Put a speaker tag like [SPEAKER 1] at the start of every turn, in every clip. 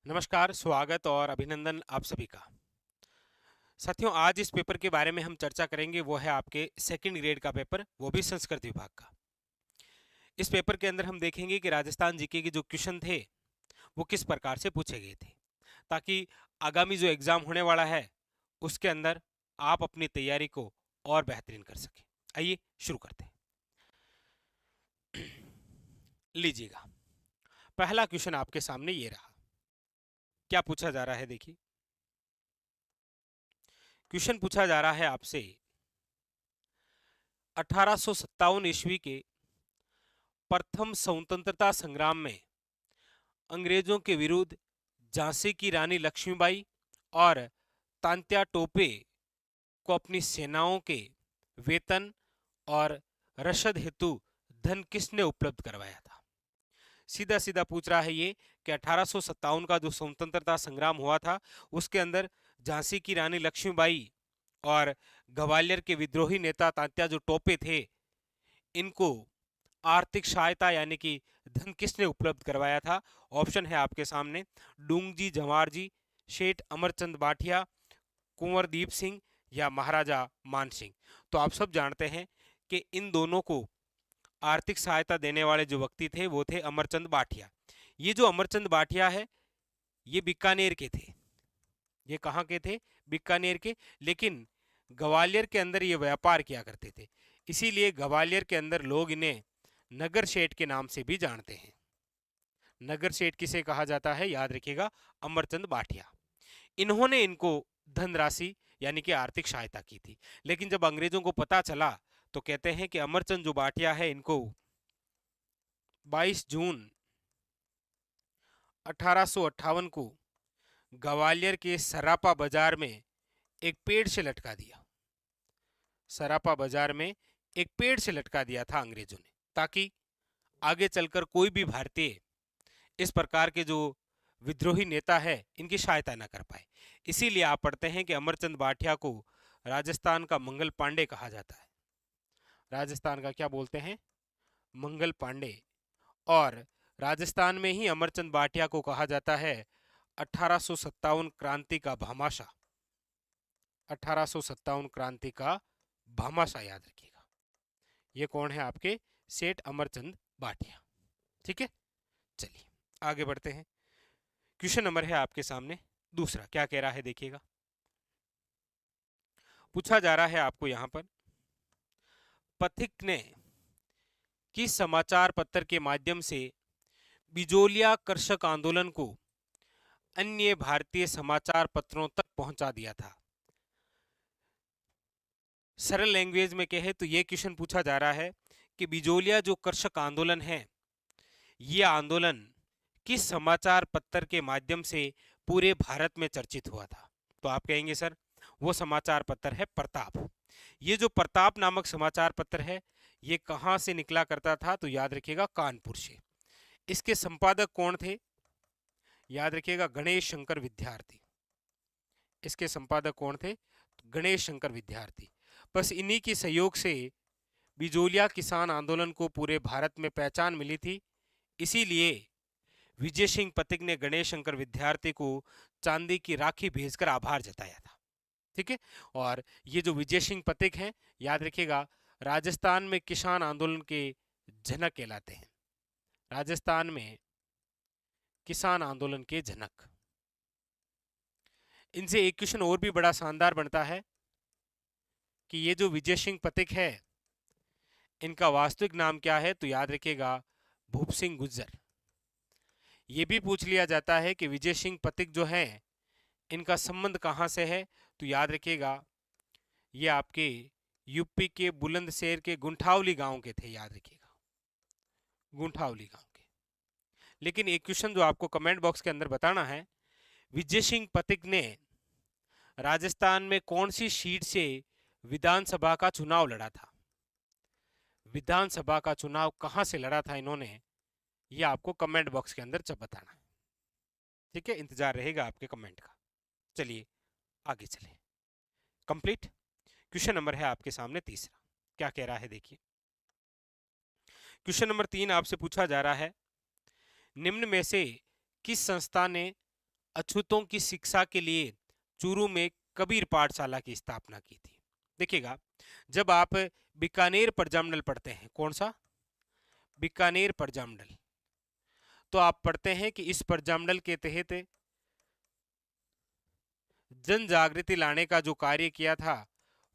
[SPEAKER 1] नमस्कार, स्वागत और अभिनंदन आप सभी का। साथियों, आज इस पेपर के बारे में हम चर्चा करेंगे, वो है आपके सेकंड ग्रेड का पेपर, वो भी संस्कृत विभाग का। इस पेपर के अंदर हम देखेंगे कि राजस्थान जीके के जो क्वेश्चन थे वो किस प्रकार से पूछे गए थे, ताकि आगामी जो एग्जाम होने वाला है उसके अंदर आप अपनी तैयारी को और बेहतरीन कर सकें। आइए शुरू करते हैं। लीजिएगा, पहला क्वेश्चन आपके सामने ये रहा। क्या पूछा जा रहा है, देखिए। क्वेश्चन पूछा जा रहा है आपसे 1857 ईस्वी के प्रथम स्वतंत्रता संग्राम में अंग्रेजों के विरुद्ध झांसी की रानी लक्ष्मीबाई और तांत्या टोपे को अपनी सेनाओं के वेतन और रसद हेतु धन किसने उपलब्ध करवाया था। सीधा सीधा पूछ रहा है ये कि 1857 का जो स्वतंत्रता संग्राम हुआ था उसके अंदर झांसी की रानी लक्ष्मीबाई और ग्वालियर के विद्रोही नेता तांत्या जो टोपे थे, इनको आर्थिक सहायता यानी कि धन किसने उपलब्ध करवाया था। ऑप्शन है आपके सामने डूंगजी जवाहर जी, शेठ अमरचंद बाठिया, कुंवरदीप सिंह या महाराजा मान सिंह। तो आप सब जानते हैं कि इन दोनों को आर्थिक सहायता देने वाले जो व्यक्ति थे वो थे अमरचंद बाठिया। ये जो अमरचंद बाठिया है ये बीकानेर के थे। ये कहाँ के थे? बीकानेर के। लेकिन ग्वालियर के अंदर ये व्यापार किया करते थे, इसीलिए ग्वालियर के अंदर लोग इन्हें नगर सेठ के नाम से भी जानते हैं। नगर सेठ किसे कहा जाता है? याद रखिएगा, अमरचंद बाठिया। इन्होंने इनको धनराशि यानी कि आर्थिक सहायता की थी। लेकिन जब अंग्रेजों को पता चला तो कहते हैं कि अमरचंद जो बाठिया है इनको 22 जून 1858 को ग्वालियर के सरापा बाजार में एक पेड़ से लटका दिया। सरापा बाजार में एक पेड़ से लटका दिया था अंग्रेजों ने, ताकि आगे चलकर कोई भी भारतीय इस प्रकार के जो विद्रोही नेता है इनकी सहायता न कर पाए। इसीलिए आप पढ़ते हैं कि अमरचंद बाठिया को राजस्थान का मंगल पांडे कहा जाता है। राजस्थान का क्या बोलते हैं? मंगल पांडे। और राजस्थान में ही अमरचंद बाठिया को कहा जाता है 1857 क्रांति का भामाशाह। 1857 क्रांति का भामाशाह, याद रखिएगा। ये कौन है? आपके सेठ अमरचंद बाठिया। ठीक है, चलिए आगे बढ़ते हैं। क्वेश्चन नंबर है आपके सामने दूसरा। क्या कह रहा है, देखिएगा। पूछा जा रहा है आपको यहां पर, पथिक ने किस समाचार पत्र के माध्यम से बिजोलिया कर्षक आंदोलन को अन्य भारतीय समाचार पत्रों तक पहुंचा दिया था। सरल लैंग्वेज में कहे तो यह क्वेश्चन पूछा जा रहा है कि बिजोलिया जो कर्षक आंदोलन है, यह आंदोलन किस समाचार पत्र के माध्यम से पूरे भारत में चर्चित हुआ था। तो आप कहेंगे सर वो समाचार पत्र है प्रताप। ये जो प्रताप नामक समाचार पत्र है ये कहां से निकला करता था? तो याद रखिएगा, कानपुर से। इसके संपादक कौन थे? याद रखिएगा, गणेश शंकर विद्यार्थी। इसके संपादक कौन थे? गणेश शंकर विद्यार्थी। बस इन्हीं के सहयोग से बिजोलिया किसान आंदोलन को पूरे भारत में पहचान मिली थी। इसीलिए विजय सिंह पथिक ने गणेश शंकर विद्यार्थी को चांदी की राखी भेजकर आभार जताया था। ठीक है, और ये जो विजय सिंह पथिक हैं, याद रखिएगा, राजस्थान में किसान आंदोलन के जनक कहलाते हैं। राजस्थान में किसान आंदोलन के जनक। इनसे एक क्वेश्चन और भी बड़ा शानदार बनता है कि ये जो विजय सिंह पथिक है इनका वास्तविक नाम क्या है? तो याद रखिएगा, भूप सिंह गुज्जर। ये भी पूछ लिया जाता है कि विजय सिंह पथिक जो है इनका संबंध कहां से है? तो याद रखिएगा, ये आपके यूपी के बुलंदशहर के गुंठावली गांव के थे। याद रखिएगा, गुंठावली गांव के। लेकिन एक क्वेश्चन जो आपको कमेंट बॉक्स के अंदर बताना है, विजय सिंह पथिक ने राजस्थान में कौन सी सीट से विधानसभा का चुनाव लड़ा था? विधानसभा का चुनाव कहां से लड़ा था इन्होंने, ये आपको कमेंट बॉक्स के अंदर जब बताना है। ठीक है, इंतजार रहेगा आपके कमेंट का। चलिए आगे चले। कंप्लीट। क्वेश्चन नंबर है आपके सामने तीसरा। क्या कह रहा है, देखिए। क्वेश्चन नंबर 3 आपसे पूछा जा रहा है, निम्न में से किस संस्था ने अछूतों की शिक्षा के लिए चूरू में कबीर पाठशाला की स्थापना की थी? देखिएगा, जब आप बीकानेर प्रजामंडल पढ़ते हैं, कौन सा? बीकानेर प्रजामंडल, तो आप पढ़ते हैं कि इस प्रजामंडल के तहत जन जागृति लाने का जो कार्य किया था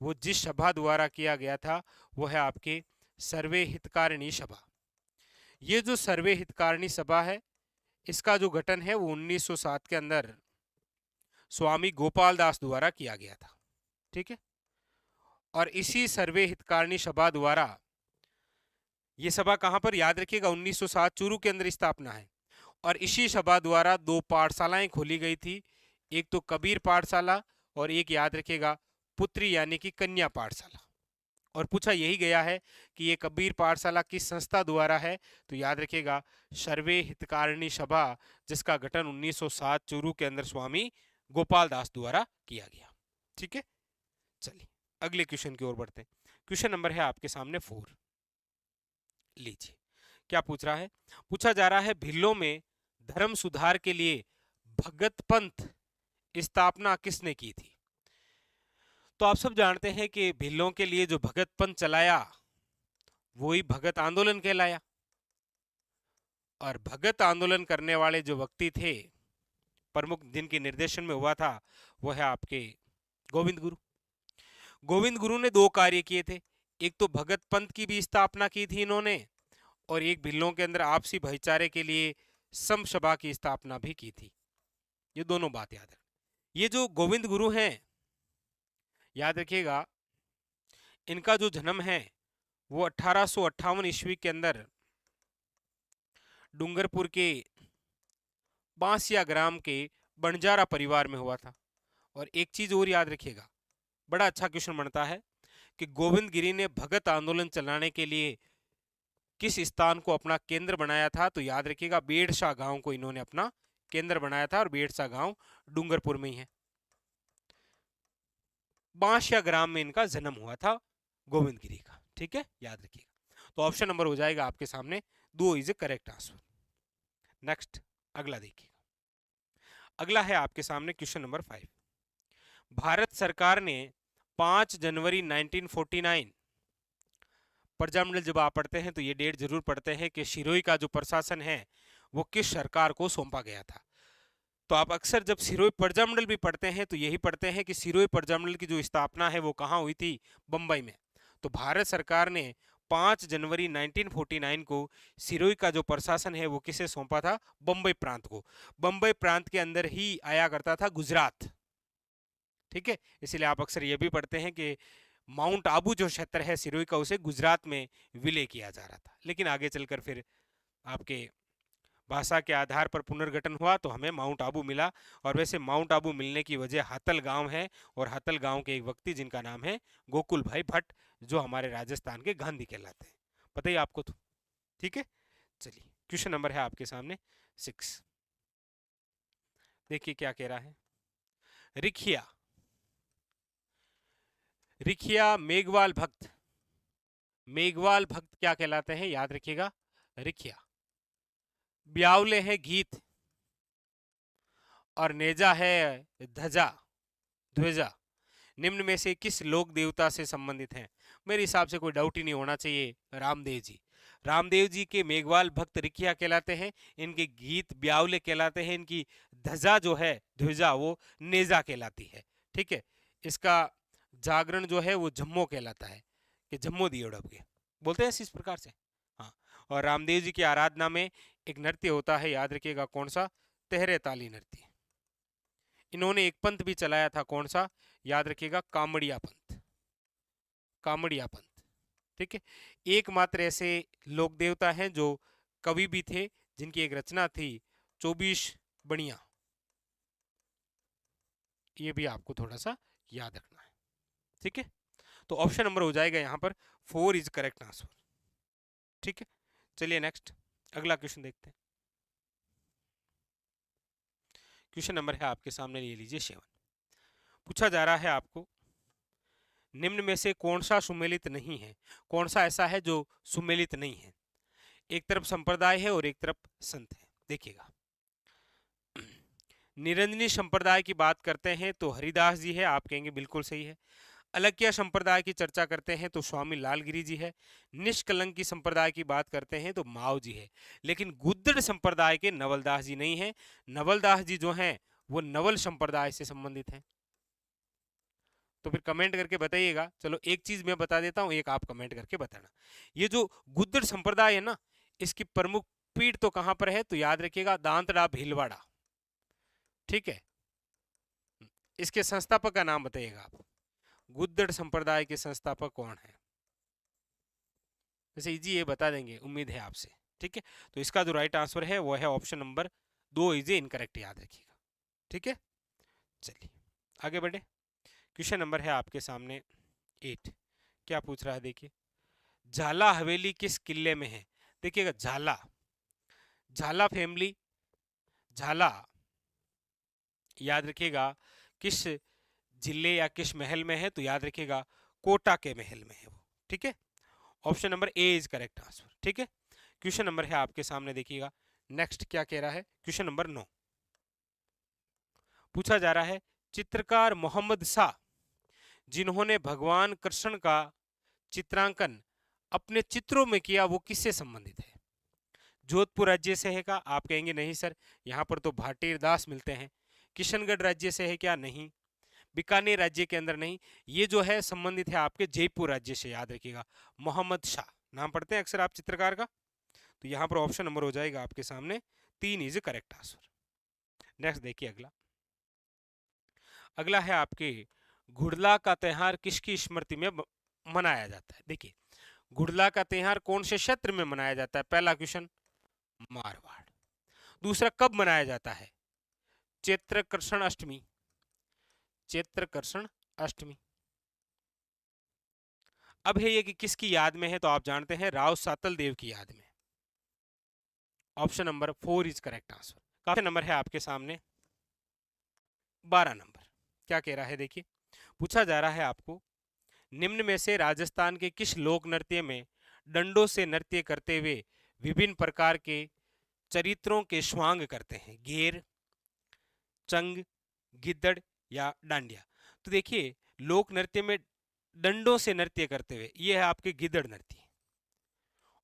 [SPEAKER 1] वो जिस सभा द्वारा किया गया था वो है आपके सर्वे हितकारिणी सभा। ये जो सर्वे हितकारिणी सभा है इसका जो गठन है वो 1907 के अंदर स्वामी गोपाल दास द्वारा किया गया था। ठीक है, और इसी सर्वे हितकारिणी सभा द्वारा, ये सभा कहां पर, याद रखिएगा 1907 चूरू के अंदर स्थापना है, और इसी सभा द्वारा दो पाठशालाएं खोली गई थी, एक तो कबीर पाठशाला और एक याद रखिएगा पुत्री यानी कि कन्या पाठशाला। और पूछा यही गया है कि ये कबीर पाठशाला किस संस्था द्वारा है, तो याद रखिएगा सर्वे हितकारिणी सभा, जिसका गठन 1907 चूरू के अंदर स्वामी गोपाल दास द्वारा किया गया। ठीक है, चलिए अगले क्वेश्चन की ओर बढ़ते हैं। क्वेश्चन नंबर है आपके सामने 4। लीजिए क्या पूछ रहा है, पूछा जा रहा है भिल्लों में धर्म सुधार के लिए भगत पंथ स्थापना किसने की थी? तो आप सब जानते हैं कि भिल्लों के लिए जो भगत पंथ चलाया वही भगत आंदोलन कहलाया, और भगत आंदोलन करने वाले जो व्यक्ति थे प्रमुख जिनके निर्देशन में हुआ था वो है आपके गोविंद गुरु। गोविंद गुरु ने दो कार्य किए थे, एक तो भगत पंथ की भी स्थापना की थी इन्होंने, और एक भिल्लों के अंदर आपसी भाईचारे के लिए सम सभा की स्थापना भी की थी। ये दोनों बात याद रखें। ये जो गोविंद गुरु हैं, याद रखिएगा इनका जो जन्म है वो 1858 ईस्वी के अंदर डूंगरपुर के बांसिया ग्राम के बंजारा परिवार में हुआ था। और एक चीज और याद रखिएगा, बड़ा अच्छा क्वेश्चन बनता है कि गोविंद गिरी ने भगत आंदोलन चलाने के लिए किस स्थान को अपना केंद्र बनाया था, तो याद रखिएगा बेड़सा गांव को इन्होंने अपना केंद्र बनाया था, और बेड़सा गांव डूंगरपुर में ही है। बांसिया ग्राम में इनका जन्म हुआ था गोविंद गिरी का। ठीक है, याद रखिएगा। तो ऑप्शन नंबर हो जाएगा आपके सामने 2 is A correct answer. Next अगला देखिएगा, अगला है आपके सामने क्वेश्चन नंबर 5। भारत सरकार ने 5 जनवरी 1949, प्रजामंडल जब आप पढ़ते हैं तो ये डेट जरूर पढ़ते हैं कि सिरोही का जो प्रशासन है वो किस सरकार को सौंपा गया था। तो आप अक्सर जब सिरोही प्रजामंडल भी पढ़ते हैं तो यही पढ़ते हैं कि सिरोही प्रजामंडल की जो स्थापना है वो कहाँ हुई थी, बंबई में। तो भारत सरकार ने 5 जनवरी 1949 को सिरोही का जो प्रशासन है वो किसे सौंपा था, बंबई प्रांत को। बंबई प्रांत के अंदर ही आया करता था गुजरात। ठीक है, इसलिए आप अक्सर ये भी पढ़ते हैं कि माउंट आबू जो क्षेत्र है सिरोही का उसे गुजरात में विलय किया जा रहा था, लेकिन आगे चलकर फिर आपके भाषा के आधार पर पुनर्गठन हुआ तो हमें माउंट आबू मिला। और वैसे माउंट आबू मिलने की वजह हतल गांव है, और हतल गांव के एक व्यक्ति जिनका नाम है गोकुल भाई भट्ट, जो हमारे राजस्थान के गांधी कहलाते हैं। पता ही आपको तो। ठीक है, चलिए क्वेश्चन नंबर है आपके सामने 6। देखिए क्या कह रहा है, रिखिया रिखिया मेघवाल भक्त, मेघवाल भक्त क्या कहलाते हैं, याद रखिएगा रिखिया। ब्यावले है गीत, और नेजा है ध्वजा, ध्वजा। निम्न में से किस लोक देवता से संबंधित हैं? मेरे हिसाब से कोई डाउट ही नहीं होना चाहिए, रामदेव जी। रामदेव जी के मेघवाल भक्त रिखिया कहलाते हैं, इनके गीत ब्यावले कहलाते हैं, इनकी ध्वजा जो है ध्वजा वो नेजा कहलाती है। ठीक है, इसका जागरण जो है वो जम्मो कहलाता है, कि जम्मो दिए उड़ब के बोलते हैं इस प्रकार से। हाँ, और रामदेव जी की आराधना में एक नृत्य होता है, याद रखिएगा कौन सा, तेहरे ताली नृत्य। इन्होंने एक पंथ भी चलाया था, कौन सा, याद रखिएगा कामड़िया पंथ, कामड़िया पंथ। ठीक है, एकमात्र ऐसे लोक देवता हैं जो कवि भी थे, जिनकी एक रचना थी 24 बणिया। ये भी आपको थोड़ा सा याद रखना है। ठीक है, तो ऑप्शन नंबर हो जाएगा यहां पर 4 इज करेक्ट आंसर। ठीक है, चलिए नेक्स्ट अगला क्वेश्चन देखते हैं। क्वेश्चन नंबर है आपके सामने, ले लीजिए 7। पूछा जा रहा है आपको निम्न में से कौन सा सुमेलित नहीं है, कौन सा ऐसा है जो सुमेलित नहीं है। एक तरफ संप्रदाय है और एक तरफ संत है। देखिएगा निरंजनी संप्रदाय की बात करते हैं तो हरिदास जी है, आप कहेंगे बिल्कुल सही है। अलक्या संप्रदाय की चर्चा करते हैं तो स्वामी लालगिरी जी है। निष्कलंकी संप्रदाय की बात करते हैं तो माओ जी है। लेकिन गुद्दड़ संप्रदाय के नवलदास जी नहीं है। नवलदास जी जो हैं वो नवल संप्रदाय से संबंधित हैं। तो फिर कमेंट करके बताइएगा। चलो एक चीज मैं बता देता हूं, एक आप कमेंट करके बताना। ये जो गुद्दड़ संप्रदाय है ना, इसकी प्रमुख पीठ तो कहां पर है, तो याद रखिएगा दांतड़ा भीलवाड़ा। ठीक है, इसके संस्थापक का नाम बताइएगा आप। गुद्दड़ संप्रदाय के संस्थापक कौन है? वैसे इजी ये बता देंगे, उम्मीद है आपसे। ठीक है, तो इसका जो राइट आंसर है वो है ऑप्शन नंबर 2 इज इनकरेक्ट, याद रखिएगा। ठीक है, चलिए आगे बढ़े। क्वेश्चन नंबर है आपके सामने 8। क्या पूछ रहा है देखिए, झाला हवेली किस किले में है? देखिएगा झाला, झाला फैमिली, झाला याद रखिएगा किस जिले या किस महल में है, तो याद रखिएगा कोटा के महल में है वो। ठीक है, option number A is correct answer. ठीक है, क्वेश्चन नंबर है आपके सामने देखिएगा। नेक्स्ट क्या कह रहा है, क्वेश्चन नंबर 9 पूछा जा रहा है, चित्रकार मोहम्मद शाह जिन्होंने भगवान कृष्ण का चित्रांकन अपने चित्रों में किया, वो किससे संबंधित है? जोधपुर राज्य से है क्या? आप कहेंगे नहीं सर, यहाँ पर तो भाटीर दास मिलते हैं। किशनगढ़ राज्य से है क्या? नहीं। बीकानेर राज्य के अंदर नहीं। ये जो है संबंधित है आपके जयपुर राज्य से, याद रखिएगा। मोहम्मद शाह नाम पढ़ते हैं अक्सर आप चित्रकार का, तो यहाँ पर ऑप्शन नंबर हो जाएगा आपके सामने 3 इज करेक्ट आंसर। नेक्स्ट देखिए अगला। अगला है आपके घुड़ला का त्योहार किसकी स्मृति में मनाया जाता है? देखिए घुड़ला का त्योहार कौन से क्षेत्र में मनाया जाता है? पहला क्वेश्चन मारवाड़। दूसरा कब मनाया जाता है? चैत्र कृष्ण अष्टमी, चैत्र कृष्ण अष्टमी। अब है ये कि किसकी याद में है, तो आप जानते हैं राव सातल देव की याद में। Option number 4 is correct answer. काफी नंबर है आपके सामने 12 नंबर। क्या कह रहा है देखिए, पूछा जा रहा है आपको, निम्न में से राजस्थान के किस लोक नृत्य में डंडों से नृत्य करते हुए विभिन्न प्रकार के चरित्रों के स्वांग करते हैं? घेर, चंग, गिद्दड़ या डांडिया? तो देखिए लोक नृत्य में डंडों से नृत्य करते हुए, ये है आपके गिद्दड़ नृत्य।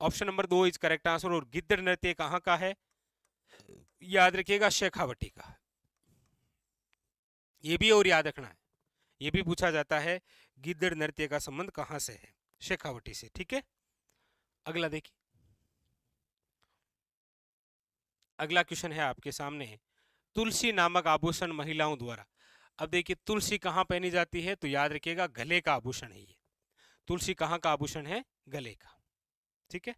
[SPEAKER 1] Option number 2 is correct answer. और गिद्दड़ नृत्य कहां का है? याद रखिएगा शेखावटी का। ये भी और याद रखना है, ये भी पूछा जाता है गिद्दड़ नृत्य का संबंध कहां से है? शेखावटी से। ठीक है, अगला देखिए। अगला क्वेश्चन है आपके सामने, तुलसी नामक आभूषण महिलाओं द्वारा। अब देखिए तुलसी कहां पहनी जाती है, तो याद रखिएगा गले का आभूषण है ये। तुलसी कहां का आभूषण है? गले का। ठीक है,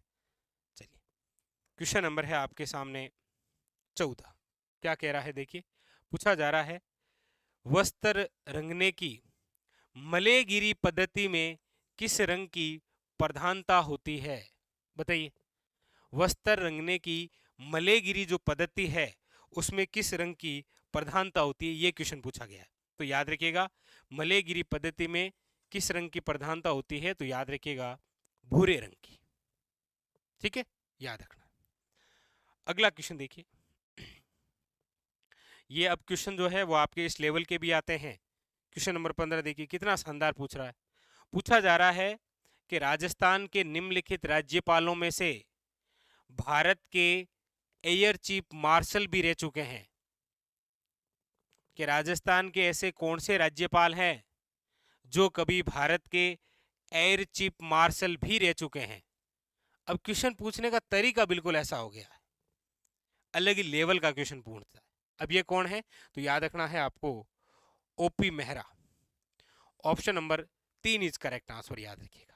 [SPEAKER 1] चलिए क्वेश्चन नंबर है आपके सामने 14। क्या कह रहा है देखिए, पूछा जा रहा है, वस्त्र रंगने की मलेगिरी पद्धति में किस रंग की प्रधानता होती है? बताइए, वस्त्र रंगने की मलेगिरी जो पद्धति है उसमें किस रंग की प्रधानता होती है, ये क्वेश्चन पूछा गया है। तो याद रखिएगा मलेगिरी पद्धति में किस रंग की प्रधानता होती है, तो याद रखिएगा भूरे रंग की। ठीक है, याद रखना। अगला क्वेश्चन देखिए, ये अब क्वेश्चन जो है वो आपके इस लेवल के भी आते हैं। क्वेश्चन नंबर 15 देखिए, कितना शानदार पूछ रहा है। पूछा जा रहा है कि राजस्थान के निम्नलिखित राज्यपालों में से भारत के एयर चीफ मार्शल भी रह चुके हैं। कि राजस्थान के ऐसे कौन से राज्यपाल हैं जो कभी भारत के एयर चीफ मार्शल भी रह चुके हैं? अब क्वेश्चन पूछने का तरीका बिल्कुल ऐसा हो गया है, अलग ही लेवल का क्वेश्चन पूछता है। अब ये कौन है, तो याद रखना है आपको OP Mehra. Option number 3 is correct answer, याद रखिएगा।